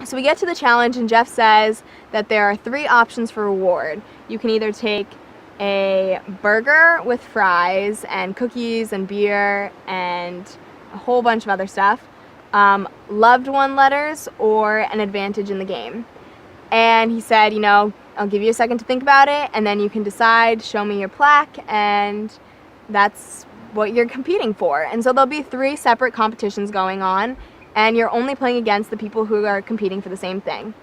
So we get to the challenge, and Jeff says that there are 3 options for reward. You can either take a burger with fries and cookies and beer and a whole bunch of other stuff, loved one letters, or an advantage in the game. And he said, I'll give you a second to think about it, and then you can decide, show me your plaque, and that's what you're competing for. And so there'll be 3 separate competitions going on, and you're only playing against the people who are competing for the same thing.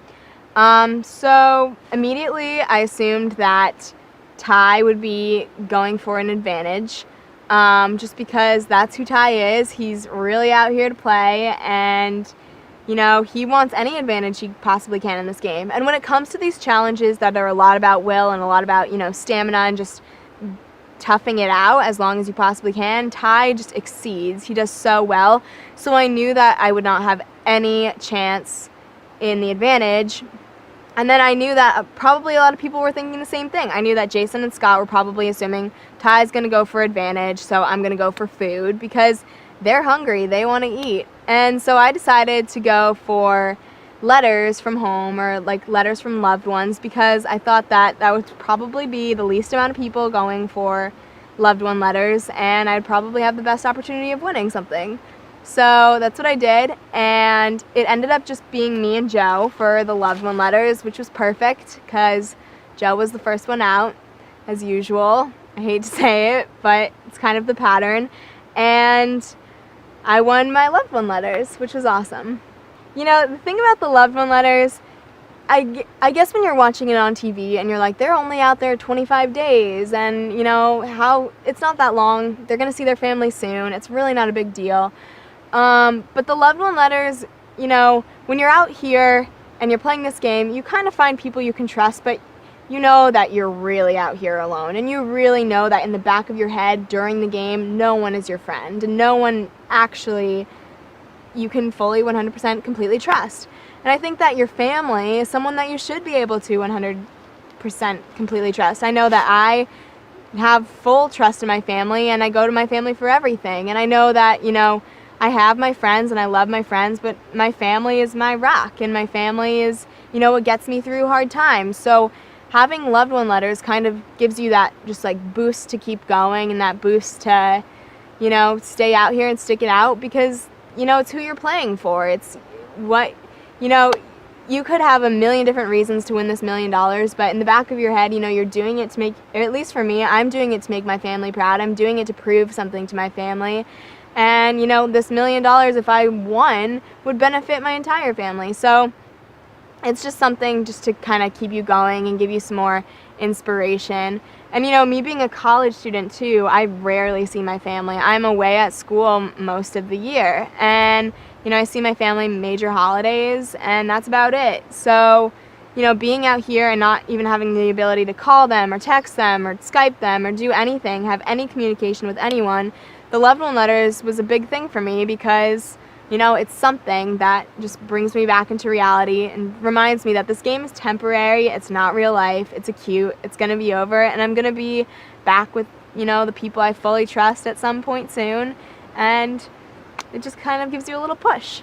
So immediately I assumed that Ty would be going for an advantage, just because that's who Ty is. He's really out here to play, and he wants any advantage he possibly can in this game. And when it comes to these challenges that are a lot about will and a lot about, stamina and just toughing it out as long as you possibly can, Ty just exceeds. He does so well. So I knew that I would not have any chance in the advantage. And then I knew that probably a lot of people were thinking the same thing. I knew that Jason and Scott were probably assuming Ty's going to go for advantage, so I'm going to go for food because they're hungry. They want to eat. And so I decided to go for letters from home, or like letters from loved ones, because I thought that that would probably be the least amount of people going for loved one letters, and I'd probably have the best opportunity of winning something. So that's what I did, and it ended up just being me and Joe for the loved one letters, which was perfect because Joe was the first one out, as usual. I hate to say it, but it's kind of the pattern. And I won my loved one letters, which was awesome. The thing about the loved one letters, I guess when you're watching it on TV and you're like, they're only out there 25 days, and how it's not that long. They're going to see their family soon. It's really not a big deal. But the loved one letters, when you're out here and you're playing this game, you kind of find people you can trust, but you know that you're really out here alone, and you really know that in the back of your head during the game, no one is your friend, and no one actually you can fully 100% completely trust. And I think that your family is someone that you should be able to 100% completely trust. I know that I have full trust in my family, and I go to my family for everything. And I know that, I have my friends and I love my friends, but my family is my rock, and my family is, what gets me through hard times. So having loved one letters kind of gives you that just like boost to keep going, and that boost to, stay out here and stick it out, because it's who you're playing for. It's what, you could have a million different reasons to win this $1 million, but in the back of your head, you're doing it to make, or at least for me, I'm doing it to make my family proud. I'm doing it to prove something to my family. And, this $1 million, if I won, would benefit my entire family. So it's just something just to kind of keep you going and give you some more inspiration. And me being a college student too, I rarely see my family. I'm away at school most of the year, and I see my family major holidays, and that's about it. So being out here and not even having the ability to call them or text them or Skype them or do anything, have any communication with anyone, the loved one letters was a big thing for me, because it's something that just brings me back into reality and reminds me that this game is temporary. It's not real life. It's acute. It's going to be over, and I'm going to be back with, the people I fully trust at some point soon, and it just kind of gives you a little push.